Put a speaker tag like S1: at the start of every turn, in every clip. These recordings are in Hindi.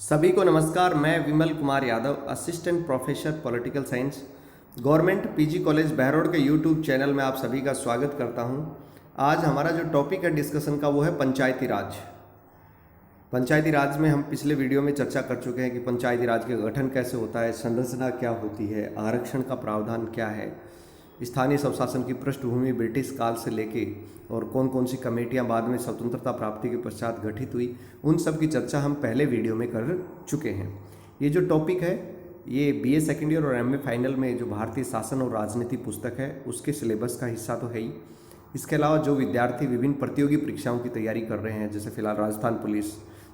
S1: सभी को नमस्कार। मैं Vimal Kumar Yadav, assistant professor political science, government PG college Behror के यूट्यूब चैनल में आप सभी का स्वागत करता हूं। आज हमारा जो टॉपिक है डिस्कशन का वो है पंचायती राज। पंचायती राज में हम पिछले वीडियो में चर्चा कर चुके हैं कि पंचायती राज का गठन कैसे होता है, संरचना क्या होती है, आरक्षण का प्रावधान क्या है, स्थानीय स्वशासन की पृष्ठभूमि ब्रिटिश काल से लेके और कौन कौन सी कमेटियां बाद में स्वतंत्रता प्राप्ति के पश्चात गठित हुई, उन सब की चर्चा हम पहले वीडियो में कर चुके हैं। ये जो टॉपिक है ये बीए सेकेंड ईयर और एमए फाइनल में जो भारतीय शासन और राजनीति पुस्तक है उसके सिलेबस का हिस्सा तो है ही। इसके अलावा जो विद्यार्थी विभिन्न प्रतियोगी परीक्षाओं की तैयारी कर रहे हैं, जैसे फिलहाल राजस्थान पुलिस,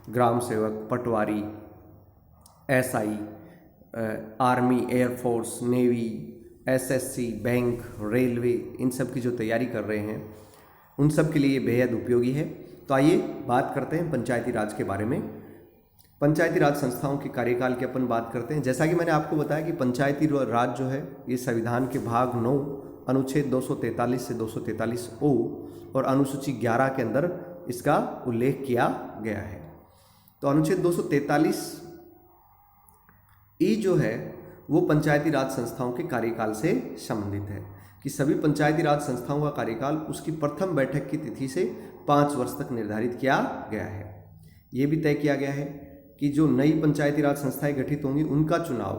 S1: ग्राम सेवक, patwari, SI, army, air force, navy, SSC, bank, railway, इन सब की जो तैयारी कर रहे हैं उन सब के लिए बेहद उपयोगी है। तो आइए बात करते हैं पंचायती राज के बारे में। पंचायती राज संस्थाओं के कार्यकाल की अपन बात करते हैं। जैसा कि मैंने आपको बताया कि पंचायती राज जो है ये संविधान के भाग 9 अनुच्छेद 243 से 243 ओ और अनुसूची 11 के अंदर इसका उल्लेख किया गया है। तो अनुच्छेद 243 ई जो है वो पंचायती राज संस्थाओं के कार्यकाल से संबंधित है कि सभी पंचायती राज संस्थाओं का कार्यकाल उसकी प्रथम बैठक की तिथि से 5 वर्ष तक निर्धारित किया गया है। ये भी तय किया गया है कि जो नई पंचायती राज संस्थाएं गठित होंगी उनका चुनाव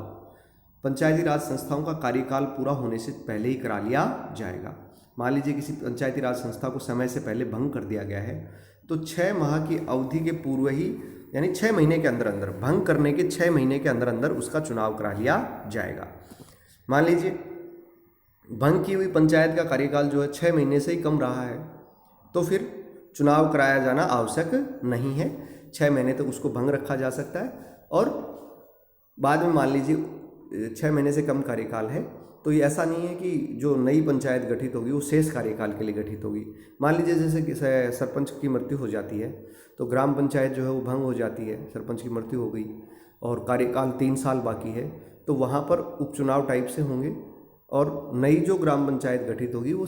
S1: पंचायती राज संस्थाओं का कार्यकाल पूरा होने से पहले ही करा लिया जाएगा। मान लीजिए किसी पंचायती राज संस्था को समय से पहले भंग कर दिया गया है तो 6 माह की अवधि के पूर्व ही, यानी 6 महीने के अंदर अंदर, भंग करने के 6 महीने के अंदर अंदर उसका चुनाव करा लिया जाएगा। मान लीजिए भंग की हुई पंचायत का कार्यकाल जो है 6 महीने से ही कम रहा है तो फिर चुनाव कराया जाना आवश्यक नहीं है। 6 महीने तक उसको भंग रखा जा सकता है और बाद में मान लीजिए 6 महीने से कम कार्यकाल है तो ये ऐसा नहीं है कि जो नई पंचायत गठित होगी वो शेष कार्यकाल के लिए गठित होगी। मान लीजिए जैसे कि सरपंच की मृत्यु हो जाती है तो ग्राम पंचायत जो है वो भंग हो जाती है, सरपंच की मृत्यु हो गई और कार्यकाल 3 साल बाकी है तो वहाँ पर उपचुनाव टाइप से होंगे और नई जो ग्राम पंचायत गठित होगी वो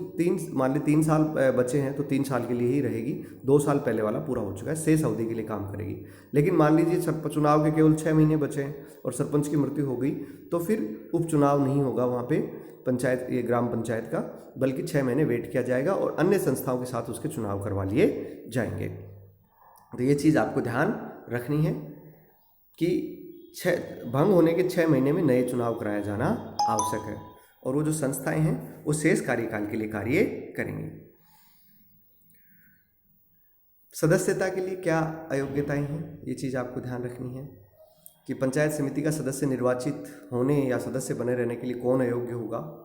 S1: मान ली 3 साल बचे हैं तो 3 साल के लिए ही रहेगी। 2 साल पहले वाला पूरा हो चुका है, शेष अवधि के लिए काम करेगी। लेकिन मान लीजिए चुनाव के केवल 6 महीने बचे हैं और सरपंच की मृत्यु हो गई तो फिर उपचुनाव नहीं होगा वहाँ पे पंचायत, ये ग्राम पंचायत का, बल्कि 6 महीने वेट किया जाएगा और अन्य संस्थाओं के साथ उसके चुनाव करवा लिए जाएंगे। तो ये चीज़ आपको ध्यान रखनी है कि भंग होने के 6 महीने में नए चुनाव कराया जाना आवश्यक है और वो जो संस्थाएं हैं वो शेष कार्यकाल के लिए कार्य करेंगी। सदस्यता के लिए क्या अयोग्यताएं हैं, ये चीज़ आपको ध्यान रखनी है कि पंचायत समिति का सदस्य निर्वाचित होने या सदस्य बने रहने के लिए कौन अयोग्य होगा।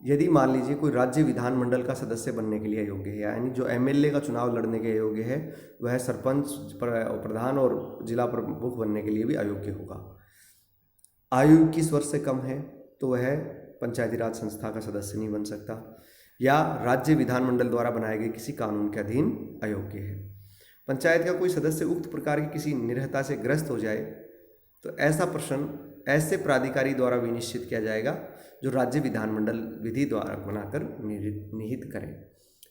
S1: यदि मान लीजिए कोई राज्य विधानमंडल का सदस्य बनने के लिए अयोग्य है, यानी जो एमएलए का चुनाव लड़ने के अयोग्य है, वह सरपंच, प्रधान और जिला प्रमुख बनने के लिए भी अयोग्य होगा। आयु 21 वर्ष से कम है तो वह पंचायती राज संस्था का सदस्य नहीं बन सकता, या राज्य विधानमंडल द्वारा बनाए गए किसी कानून के अधीन अयोग्य है। पंचायत का कोई सदस्य उक्त प्रकार की किसी निर्हता से ग्रस्त हो जाए तो ऐसा प्रश्न ऐसे प्राधिकारी द्वारा विनिश्चित किया जाएगा जो राज्य विधानमंडल विधि द्वारा बनाकर निहित करें।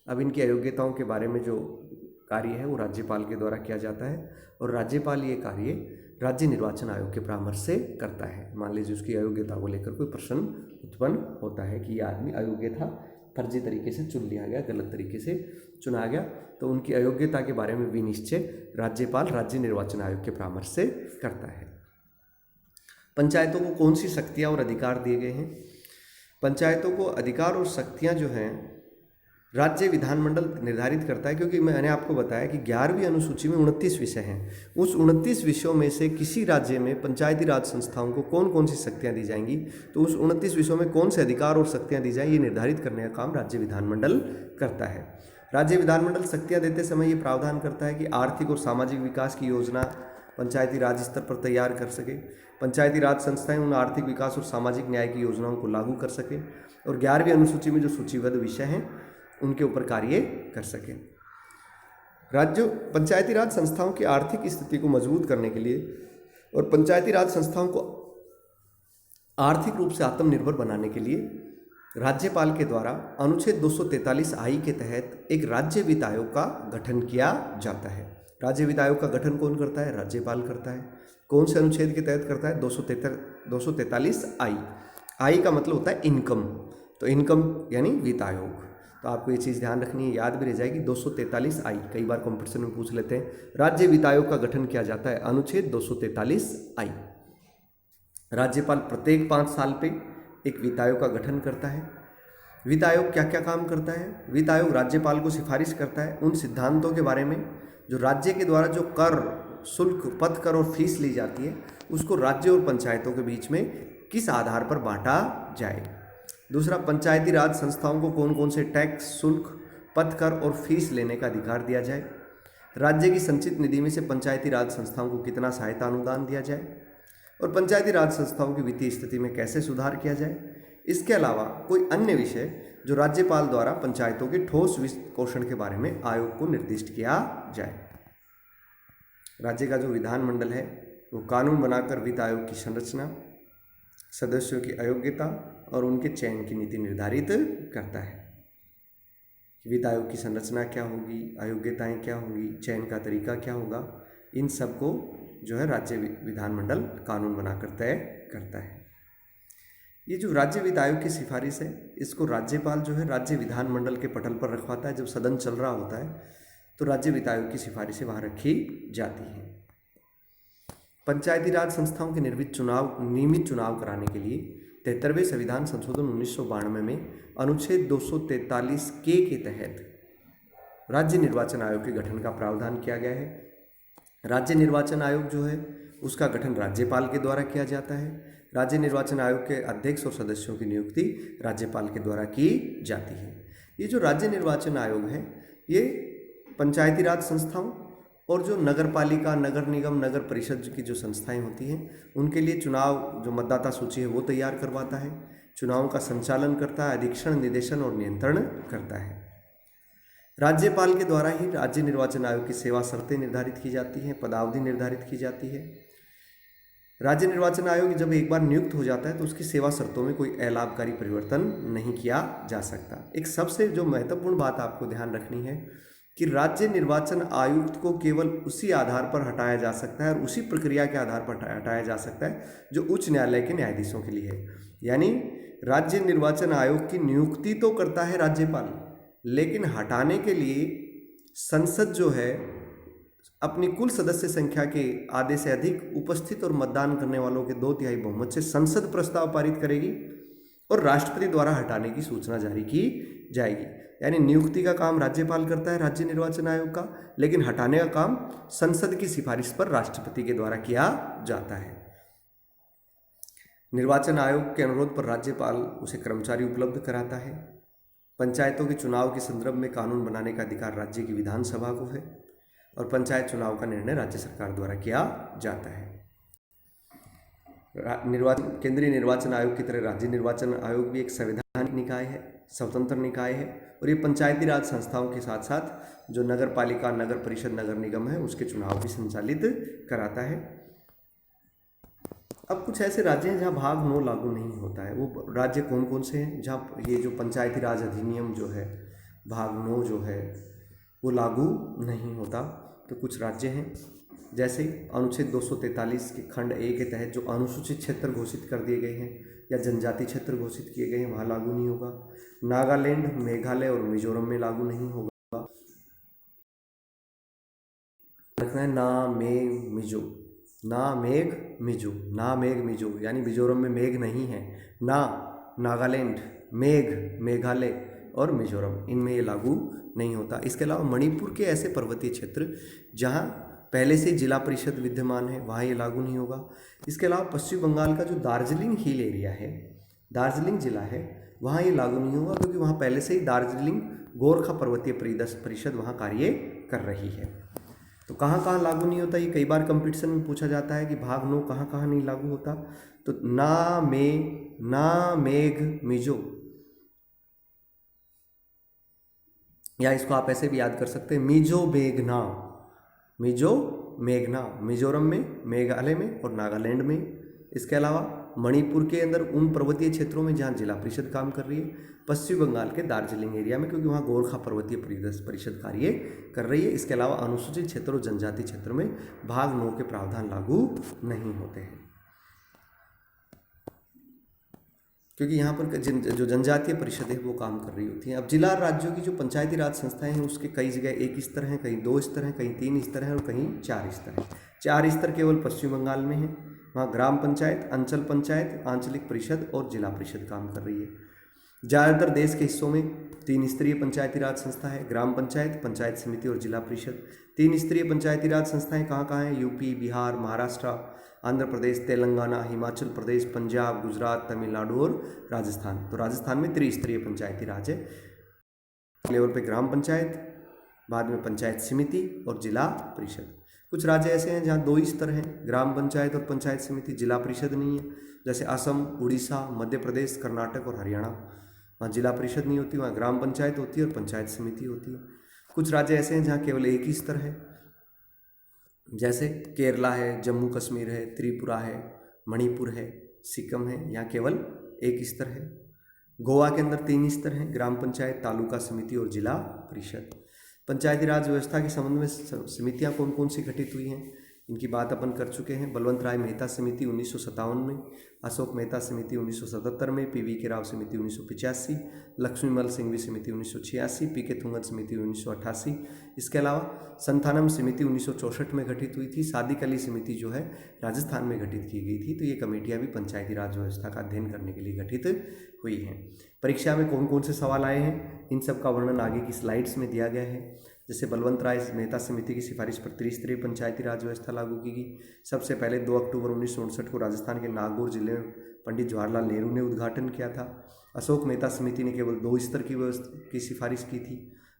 S1: अब इनकी अयोग्यताओं के बारे में जो कार्य है वो राज्यपाल के द्वारा किया जाता है और राज्यपाल ये कार्य राज्य निर्वाचन आयोग के परामर्श से करता है। मान लीजिए उसकी अयोग्यता को लेकर कोई प्रश्न उत्पन्न होता है कि ये आदमी अयोग्य था, फर्जी तरीके से चुन लिया गया, गलत तरीके से चुना गया, तो उनकी अयोग्यता के बारे में विनिश्चय राज्यपाल राज्य निर्वाचन आयोग के परामर्श से करता है। पंचायतों को कौन सी शक्तियाँ और अधिकार दिए गए हैं? पंचायतों को अधिकार और शक्तियाँ जो हैं राज्य विधानमंडल निर्धारित करता है, क्योंकि मैंने आपको बताया कि 11वीं अनुसूची में 29 विषय हैं। उस 29 विषयों में से किसी राज्य में पंचायती राज संस्थाओं को कौन कौन सी शक्तियां दी जाएंगी, तो उस 29 विषयों में कौन से अधिकार और शक्तियां दी जाएं, ये निर्धारित करने का काम राज्य विधानमंडल करता है। राज्य विधानमंडल शक्तियाँ देते समय ये प्रावधान करता है कि आर्थिक और सामाजिक विकास की योजना पंचायती राज स्तर पर तैयार कर सके, पंचायती राज संस्थाएं उन आर्थिक विकास और सामाजिक न्याय की योजनाओं को लागू कर सके और 11वीं अनुसूची में जो सूचीबद्ध विषय हैं उनके ऊपर कार्य कर सकें। राज्य पंचायती राज संस्थाओं की आर्थिक स्थिति को मजबूत करने के लिए और पंचायती राज संस्थाओं को आर्थिक रूप से आत्मनिर्भर बनाने के लिए राज्यपाल के द्वारा अनुच्छेद 243 आई के तहत एक राज्य वित्त आयोग का गठन किया जाता है। राज्य वित्त आयोग का गठन कौन करता है? राज्यपाल करता है। कौन से अनुच्छेद के तहत करता है? 243 आई। आई का मतलब होता है इनकम, तो इनकम यानी वित्त आयोग। तो आपको ये चीज़ ध्यान रखनी है, याद भी रह जाएगी। 243 आई कई बार कंपटीशन में पूछ लेते हैं। राज्य वित्त आयोग का गठन किया जाता है अनुच्छेद 243 आई। राज्यपाल प्रत्येक 5 साल पे एक वित्त आयोग का गठन करता है। वित्त आयोग क्या क्या काम करता है? वित्त आयोग राज्यपाल को सिफारिश करता है उन सिद्धांतों के बारे में जो राज्य के द्वारा जो कर, शुल्क, पथ कर और फीस ली जाती है उसको राज्य और पंचायतों के बीच में किस आधार पर बांटा जाए। दूसरा, पंचायती राज संस्थाओं को कौन कौन से टैक्स, शुल्क, पथ कर और फीस लेने का अधिकार दिया जाए। राज्य की संचित निधि में से पंचायती राज संस्थाओं को कितना सहायता अनुदान दिया जाए और पंचायती राज संस्थाओं की वित्तीय स्थिति में कैसे सुधार किया जाए। इसके अलावा कोई अन्य विषय जो राज्यपाल द्वारा पंचायतों के ठोस वित्त पोषण के बारे में आयोग को निर्दिष्ट किया जाए। राज्य का जो विधानमंडल है वो कानून बनाकर वित्त आयोग की संरचना, सदस्यों की अयोग्यता और उनके चयन की नीति निर्धारित करता है। वित्त आयोग की संरचना क्या होगी, अयोग्यताएं क्या होंगी, चयन का तरीका क्या होगा, इन सब को जो है राज्य विधानमंडल कानून बनाकर तय करता है। ये जो राज्य वित्त आयोग की सिफारिश है इसको राज्यपाल जो है राज्य विधानमंडल के पटल पर रखवाता है। जब सदन चल रहा होता है तो राज्य वित्त आयोग की सिफारिशें वहाँ रखी जाती हैं। पंचायती राज संस्थाओं के नियमित चुनाव कराने के लिए 73वें संविधान संशोधन 1992 में अनुच्छेद 243 के तहत राज्य निर्वाचन आयोग के गठन का प्रावधान किया गया है। राज्य निर्वाचन आयोग जो है उसका गठन राज्यपाल के द्वारा किया जाता है। राज्य निर्वाचन आयोग के अध्यक्ष और सदस्यों की नियुक्ति राज्यपाल के द्वारा की जाती है। ये जो राज्य निर्वाचन आयोग है ये पंचायती राज संस्थाओं और जो नगर पालिका, नगर निगम, नगर परिषद की जो संस्थाएं होती हैं उनके लिए चुनाव जो मतदाता सूची है वो तैयार करवाता है, चुनावों का संचालन करता है, अधीक्षण, निर्देशन और नियंत्रण करता है। राज्यपाल के द्वारा ही राज्य निर्वाचन आयोग की सेवा शर्तें निर्धारित की जाती हैं, पदावधि निर्धारित की जाती है। राज्य निर्वाचन आयोग जब एक बार नियुक्त हो जाता है तो उसकी सेवा शर्तों में कोई अलाभकारी परिवर्तन नहीं किया जा सकता। एक सबसे जो महत्वपूर्ण बात आपको ध्यान रखनी है कि राज्य निर्वाचन आयुक्त को केवल उसी आधार पर हटाया जा सकता है और उसी प्रक्रिया के आधार पर हटाया जा सकता है जो उच्च न्यायालय के न्यायाधीशों के लिए है। यानी राज्य निर्वाचन आयोग की नियुक्ति तो करता है राज्यपाल, लेकिन हटाने के लिए संसद जो है अपनी कुल सदस्य संख्या के आधे से अधिक उपस्थित और मतदान करने वालों के 2/3 बहुमत से संसद प्रस्ताव पारित करेगी और राष्ट्रपति द्वारा हटाने की सूचना जारी की जाएगी। यानी नियुक्ति का काम राज्यपाल करता है राज्य निर्वाचन आयोग का, लेकिन हटाने का काम संसद की सिफारिश पर राष्ट्रपति के द्वारा किया जाता है। निर्वाचन आयोग के अनुरोध पर राज्यपाल उसे कर्मचारी उपलब्ध कराता है। पंचायतों के चुनाव के संदर्भ में कानून बनाने का अधिकार राज्य की विधानसभा को है और पंचायत चुनाव का निर्णय राज्य सरकार द्वारा किया जाता है। केंद्रीय निर्वाचन आयोग की तरह राज्य निर्वाचन आयोग भी एक संवैधानिक निकाय है, स्वतंत्र निकाय है और ये पंचायती राज संस्थाओं के साथ साथ जो नगर पालिका, नगर परिषद, नगर निगम है उसके चुनाव भी संचालित कराता है। अब कुछ ऐसे राज्य हैं जहाँ भाग 9 लागू नहीं होता है। वो राज्य कौन कौन से हैं जहाँ ये जो पंचायती राज अधिनियम जो है भाग 9 जो है वो लागू नहीं होता। तो कुछ राज्य हैं जैसे अनुच्छेद 243 के खंड ए के तहत जो अनुसूचित क्षेत्र घोषित कर दिए गए हैं या जनजाति क्षेत्र घोषित किए गए हैं वहाँ लागू नहीं होगा। नागालैंड, मेघालय और मिजोरम में लागू नहीं होगा। रखना है ना मेघ मिजो यानी मिजोरम में मेघ नहीं है। नागालैंड, मेघालय और मिजोरम इनमें ये लागू नहीं होता। इसके अलावा मणिपुर के ऐसे पर्वतीय क्षेत्र जहाँ पहले से जिला परिषद विद्यमान है वहाँ ये लागू नहीं होगा। इसके अलावा पश्चिम बंगाल का जो दार्जिलिंग हिल एरिया है, दार्जिलिंग जिला है, वहाँ ये लागू नहीं होगा क्योंकि वहाँ पहले से ही दार्जिलिंग गोरखा पर्वतीय परिषद वहाँ कार्य कर रही है। तो कहाँ कहाँ लागू नहीं होता ये कई बार कंपटीशन में पूछा जाता है कि भाग 9 कहाँ कहाँ नहीं लागू होता। तो ना मेघ मिजो, या इसको आप ऐसे भी याद कर सकते हैं मिजो मेघना, मिजोरम में, मेघालय में और नागालैंड में इसके अलावा मणिपुर के अंदर उन पर्वतीय क्षेत्रों में जहाँ जिला परिषद काम कर रही है, पश्चिम बंगाल के दार्जिलिंग एरिया में, क्योंकि वहाँ गोरखा पर्वतीय परिषद कार्य कर रही है। इसके अलावा अनुसूचित क्षेत्र और जनजाति क्षेत्र में भाग 9 के प्रावधान लागू नहीं होते हैं, क्योंकि यहाँ पर जो जनजातीय परिषद है वो काम कर रही होती हैं। अब जिला और राज्यों की जो पंचायती राज संस्थाएं हैं उसके कई जगह 1 स्तर हैं, कहीं 2 स्तर हैं, कहीं 3 स्तर हैं और कहीं 4 स्तर हैं। 4 स्तर केवल पश्चिम बंगाल में है, वहाँ ग्राम पंचायत, अंचल पंचायत, आंचलिक परिषद और जिला परिषद काम कर रही है। ज़्यादातर देश के हिस्सों में 3 स्तरीय पंचायती राज संस्था है, ग्राम पंचायत, पंचायत समिति और जिला परिषद। 3 स्तरीय पंचायती राज संस्थाएं कहाँ कहाँ हैं? यूपी, बिहार, महाराष्ट्र, आंध्र प्रदेश, तेलंगाना, हिमाचल प्रदेश, पंजाब, गुजरात, तमिलनाडु और राजस्थान। तो राजस्थान में त्रिस्तरीय पंचायती राज है। लेवल पे ग्राम पंचायत, बाद में पंचायत समिति और जिला परिषद। कुछ राज्य ऐसे हैं जहाँ 2 स्तर हैं, ग्राम पंचायत और पंचायत समिति, जिला परिषद नहीं है, जैसे असम, उड़ीसा, मध्य प्रदेश, कर्नाटक और हरियाणा। वहाँ जिला परिषद नहीं होती, वहाँ ग्राम पंचायत होती है और पंचायत समिति होती है। कुछ राज्य ऐसे हैं जहाँ केवल 1 ही स्तर है, जैसे केरला है, जम्मू कश्मीर है, त्रिपुरा है, मणिपुर है, सिक्किम है, यहाँ केवल 1 स्तर है। गोवा के अंदर 3 स्तर हैं, ग्राम पंचायत, तालुका समिति और जिला परिषद। पंचायती राज व्यवस्था के संबंध में समितियाँ कौन कौन सी गठित हुई हैं, इनकी बात अपन कर चुके हैं। बलवंत राय मेहता समिति 1957 में, अशोक मेहता समिति 1977 में, पीवी के राव समिति 1985, लक्ष्मीमल सिंघवी समिति 1986, पीके थुंगन समिति 1988। इसके अलावा संथानम समिति 1964 में गठित हुई थी। सादिक अली समिति जो है राजस्थान में गठित की गई थी। तो ये कमेटियाँ भी पंचायती राज व्यवस्था का अध्ययन करने के लिए गठित हुई हैं। परीक्षा में कौन कौन से सवाल आए हैं, इन सब का वर्णन आगे की स्लाइड्स में दिया गया है। जैसे बलवंत राय मेहता समिति की सिफारिश पर त्रिस्तरीय पंचायती राज व्यवस्था लागू की गई। सबसे पहले 2 अक्टूबर 1959 को राजस्थान के नागौर जिले में पंडित जवाहरलाल नेहरू ने उद्घाटन किया था। अशोक मेहता समिति ने केवल 2 स्तर की व्यवस्था की सिफारिश की थी।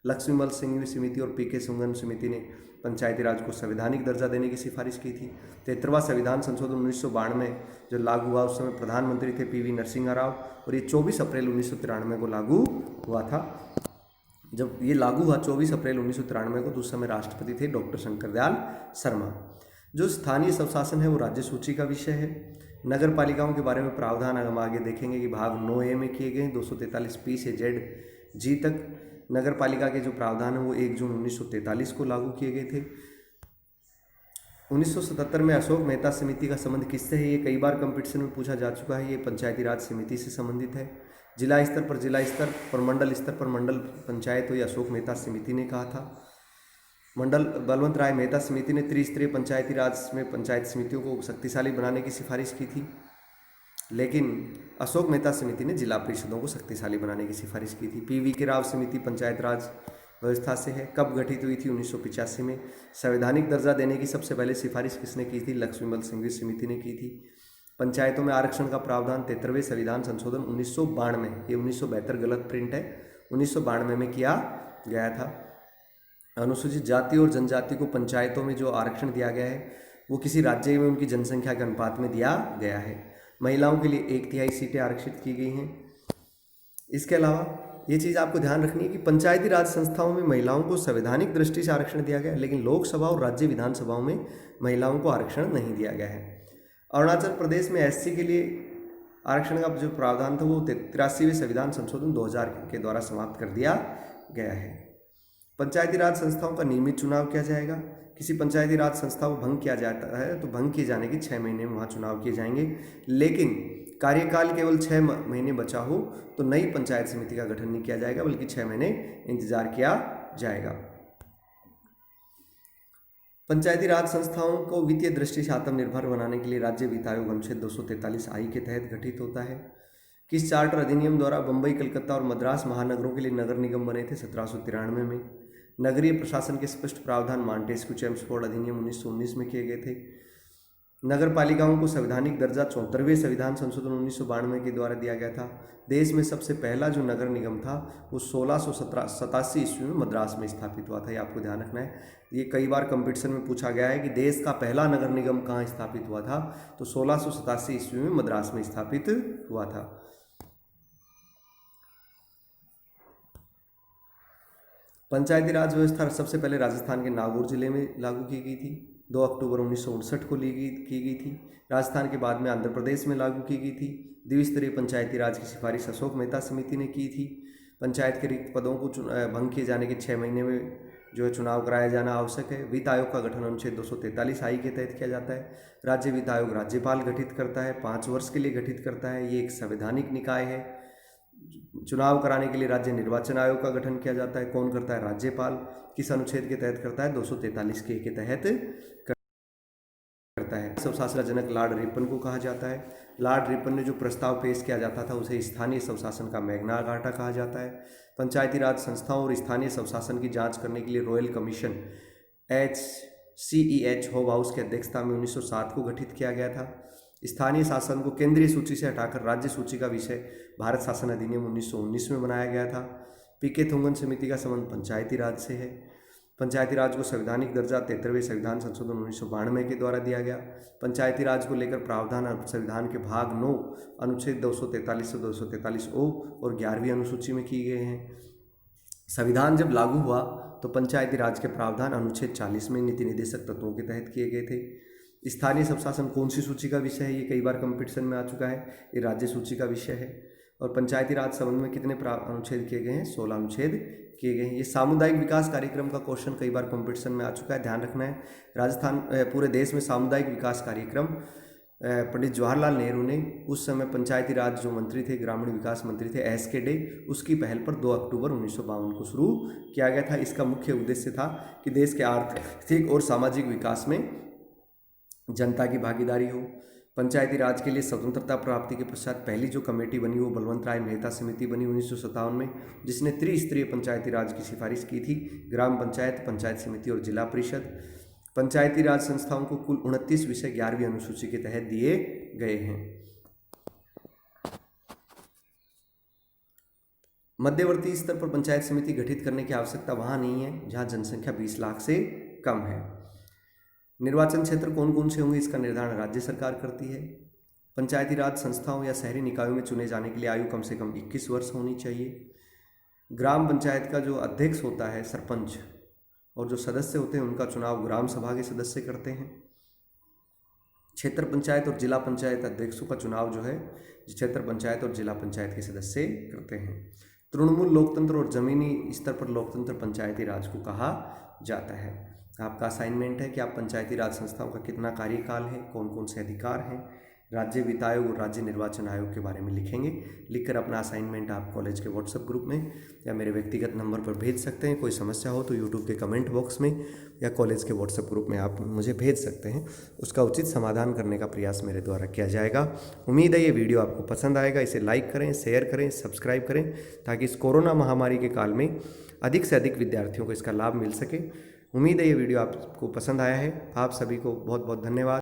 S1: लक्ष्मीमल सिंघवी समिति और पीके सुंगन समिति ने पंचायती राज को संवैधानिक दर्जा देने की सिफारिश की थी। 73वां संविधान संशोधन 1992 जो लागू हुआ, उस समय प्रधानमंत्री थे पीवी नरसिंह राव और ये 24 अप्रैल 1993 को लागू हुआ था। जब ये लागू हुआ 24 अप्रैल 1993 को, तो उस समय राष्ट्रपति थे डॉक्टर शंकर दयाल शर्मा। जो स्थानीय स्वशासन है वो राज्य सूची का विषय है। नगर पालिकाओं के बारे में प्रावधान हम आगे देखेंगे कि भाग 9A में किए गए हैं। 243 P से Z तक नगर पालिका के जो प्रावधान है वो 1 जून 1943 को लागू किए गए थे। 1977 में अशोक मेहता समिति का संबंध किससे है, ये कई बार कंपटीशन में पूछा जा चुका है। ये पंचायती राज समिति से संबंधित है। जिला स्तर पर जिला स्तर और मंडल स्तर पर मंडल पंचायत, तो ये अशोक मेहता समिति ने कहा था। मंडल बलवंत राय मेहता समिति ने त्रिस्तरीय पंचायती राज में पंचायत समितियों को शक्तिशाली बनाने की सिफारिश की थी, लेकिन अशोक मेहता समिति ने जिला परिषदों को शक्तिशाली बनाने की सिफारिश की थी। पीवी के राव समिति पंचायत राज व्यवस्था से है। कब गठित हुई थी? 1985 में। संवैधानिक दर्जा देने की सबसे पहले सिफारिश किसने की थी? लक्ष्मीमल सिंघवी समिति ने की थी। पंचायतों में आरक्षण का प्रावधान 73वें संविधान संशोधन 1992, ये 1972 गलत प्रिंट है, 1992 में किया गया था। अनुसूचित जाति और जनजाति को पंचायतों में जो आरक्षण दिया गया है वो किसी राज्य में उनकी जनसंख्या के अनुपात में दिया गया है। महिलाओं के लिए 1/3 सीटें आरक्षित की गई हैं। इसके अलावा ये चीज़ आपको ध्यान रखनी है कि पंचायती राज संस्थाओं में महिलाओं को संवैधानिक दृष्टि से आरक्षण दिया गया है, लेकिन लोकसभा और राज्य विधानसभाओं में महिलाओं को आरक्षण नहीं दिया गया है। अरुणाचल प्रदेश में SC के लिए आरक्षण का जो प्रावधान था वो 83वें संविधान संशोधन 2000 के द्वारा समाप्त कर दिया गया है। पंचायती राज संस्थाओं का नियमित चुनाव किया जाएगा। किसी पंचायती राज संस्था को भंग किया जाता है तो भंग किए जाने के 6 महीने में वहाँ चुनाव किए जाएंगे, लेकिन कार्यकाल केवल 6 महीने बचा हो तो नई पंचायत समिति का गठन नहीं किया जाएगा, बल्कि 6 महीने इंतजार किया जाएगा। पंचायती राज संस्थाओं को वित्तीय दृष्टि से आत्मनिर्भर बनाने के लिए राज्य वित्त आयोग अनुच्छेद 243I के तहत गठित होता है। किस चार्टर अधिनियम द्वारा बम्बई, कलकत्ता और मद्रास महानगरों के लिए नगर निगम बने थे? 1793 में। नगरीय प्रशासन के स्पष्ट प्रावधान मॉन्टेस्क्यू चेम्सफोर्ड अधिनियम 1919 में किए गए थे। नगर पालिकाओं को संवैधानिक दर्जा 74वें संविधान संशोधन 1992 के द्वारा दिया गया था। देश में सबसे पहला जो नगर निगम था वो 1687 ईस्वी में मद्रास में स्थापित हुआ था। ये आपको ध्यान रखना है। ये कई बार कंपटीशन में पूछा गया है कि देश का पहला नगर निगम कहाँ स्थापित हुआ था, तो 1687 ईस्वी में मद्रास में स्थापित हुआ था। पंचायती राज व्यवस्था सबसे पहले राजस्थान के नागौर जिले में लागू की गई थी। 2 अक्टूबर 1959 को की गई थी। राजस्थान के बाद में आंध्र प्रदेश में लागू की गई थी। द्विस्तरीय पंचायती राज की सिफारिश अशोक मेहता समिति ने की थी। पंचायत के रिक्त पदों को भंग किए जाने के 6 महीने में जो है चुनाव कराया जाना आवश्यक है। वित्त आयोग का गठन अनुच्छेद 243 आई के तहत किया जाता है। राज्य वित्त आयोग राज्यपाल गठित करता है, 5 वर्ष के लिए गठित करता है। ये एक संवैधानिक निकाय है। चुनाव कराने के लिए राज्य निर्वाचन आयोग का गठन किया जाता है। कौन करता है? राज्यपाल। किस अनुच्छेद के तहत करता है? 243 के तहत करता है। स्वशासन जनक लॉर्ड रिपन को कहा जाता है। लॉर्ड रिपन ने जो प्रस्ताव पेश किया जाता था उसे स्थानीय स्वशासन का मैग्ना कार्टा कहा जाता है। पंचायती राज संस्थाओं और स्थानीय स्वशासन की जांच करने के लिए रॉयल कमीशन HCEH होब हाउस की अध्यक्षता में 1907 को गठित किया गया था। स्थानीय शासन को केंद्रीय सूची से हटाकर राज्य सूची का विषय भारत शासन अधिनियम 1919 में बनाया गया था। पीके थुंगन समिति का संबंध पंचायती राज से है। पंचायती राज को संवैधानिक दर्जा 73वें संविधान संशोधन 1992 के द्वारा दिया गया। पंचायती राज को लेकर प्रावधान संविधान के भाग 9 अनुच्छेद 243 से 243 ओ और 11वीं अनुसूची में किए गए हैं। संविधान जब लागू हुआ तो पंचायती राज के प्रावधान अनुच्छेद 40 में नीति निर्देशक तत्वों के तहत किए गए थे। स्थानीय स्वशासन कौन सी सूची का विषय है? ये कई बार कंपटीशन में आ चुका है। ये राज्य सूची का विषय है। और पंचायती राज संबंध में कितने अनुच्छेद किए गए हैं? 16 अनुच्छेद किए गए हैं। ये सामुदायिक विकास कार्यक्रम का क्वेश्चन कई बार कंपटीशन में आ चुका है, ध्यान रखना है। राजस्थान पूरे देश में सामुदायिक विकास कार्यक्रम पंडित जवाहरलाल नेहरू ने उस समय पंचायती राज जो मंत्री थे, ग्रामीण विकास मंत्री थे, SK डे, उसकी पहल पर 2 अक्टूबर 1952 को शुरू किया गया था। इसका मुख्य उद्देश्य था कि देश के आर्थिक और सामाजिक विकास में जनता की भागीदारी हो। पंचायती राज के लिए स्वतंत्रता प्राप्ति के पश्चात पहली जो कमेटी बनी वो बलवंत राय मेहता समिति बनी 1957 में, जिसने त्रिस्तरीय पंचायती राज की सिफारिश की थी। ग्राम पंचायत, पंचायत समिति और जिला परिषद। पंचायती राज संस्थाओं को कुल 29 विषय 11वीं अनुसूची के तहत दिए गए हैं। मध्यवर्ती स्तर पर पंचायत समिति गठित करने की आवश्यकता वहां नहीं है जहां जनसंख्या 20 लाख से कम है। निर्वाचन क्षेत्र कौन कौन से होंगे इसका निर्धारण राज्य सरकार करती है। पंचायती राज संस्थाओं या शहरी निकायों में चुने जाने के लिए आयु कम से कम 21 वर्ष होनी चाहिए। ग्राम पंचायत का जो अध्यक्ष होता है सरपंच, और जो सदस्य होते हैं उनका चुनाव ग्राम सभा के सदस्य करते हैं। क्षेत्र पंचायत और जिला पंचायत अध्यक्षों का चुनाव जो है क्षेत्र पंचायत और जिला पंचायत के सदस्य करते हैं। तृणमूल लोकतंत्र और जमीनी स्तर पर लोकतंत्र पंचायती राज को कहा जाता है। आपका असाइनमेंट है कि आप पंचायती राज संस्थाओं का कितना कार्यकाल है, कौन कौन से अधिकार हैं, राज्य वित्त आयोग और राज्य निर्वाचन आयोग के बारे में लिखेंगे। लिखकर अपना असाइनमेंट आप कॉलेज के व्हाट्सएप ग्रुप में या मेरे व्यक्तिगत नंबर पर भेज सकते हैं। कोई समस्या हो तो यूट्यूब के कमेंट बॉक्स में या कॉलेज के व्हाट्सएप ग्रुप में आप मुझे भेज सकते हैं। उसका उचित समाधान करने का प्रयास मेरे द्वारा किया जाएगा। उम्मीद है ये वीडियो आपको पसंद आएगा। इसे लाइक करें, शेयर करें, सब्सक्राइब करें, ताकि इस कोरोना महामारी के काल में अधिक से अधिक विद्यार्थियों को इसका लाभ मिल सके। उम्मीद है ये वीडियो आपको पसंद आया है। आप सभी को बहुत बहुत धन्यवाद।